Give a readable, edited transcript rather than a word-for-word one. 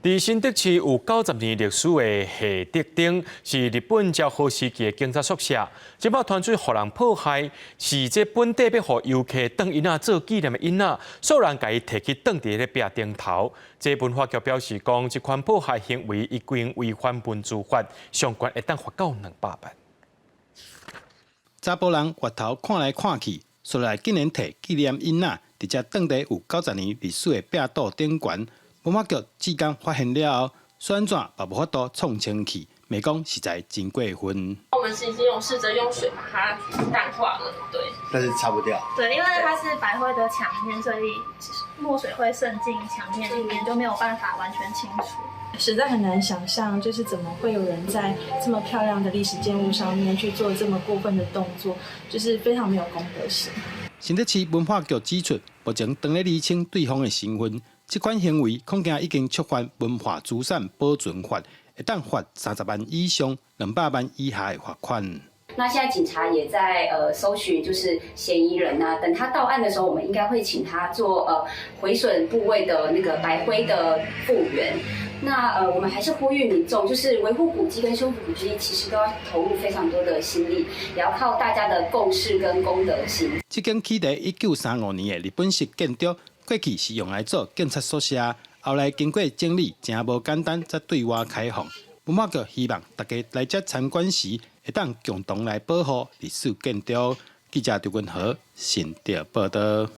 伫新竹市有90年历史的夏德町，是日本昭和时期的警察宿舍。即摆传出互人迫害，是这本地要互游客当囡仔做纪念的囡仔，数人甲伊提起当伫咧壁顶头。这文化局表示讲，这款迫害行为已经违反文字法，相关会当罚到200万。查甫人回头看来看去，说来竟然摕纪念囡仔，伫遮当地有90年历史的壁刀顶悬。文化局至今发现了后，虽然怎也无法度创清气，袂讲实在真过分。我们是已经有试着用水把它淡化了，对，但是擦不掉。对，因为它是白灰的墙面，所以墨水会渗进墙面里面，就没有办法完全清除。实在很难想象，就是怎么会有人在这么漂亮的历史建物上面去做这么过分的动作，就是非常没有公德心。新竹市文化局指出，目前当咧厘清对方的身份，这款行为恐惊已经触犯文化资产保存法，会当罚30万以上200万以下的罚款。那现在警察也在搜寻就是嫌疑人啊，等他到案的时候，我们应该会请他做毁损部位的那个白灰的复原。那我们还是呼吁民众，就是维护古迹跟修复古迹，其实都要投入非常多的心力，也要靠大家的共识跟公德心。这间起在1935年的日本式建筑，过去是用来做警察宿舍，后来经过整理，真无简单，才对外开放。文化局希望大家来这参观时，会当共同来保护历史建筑。记者刘君豪，新竹报道。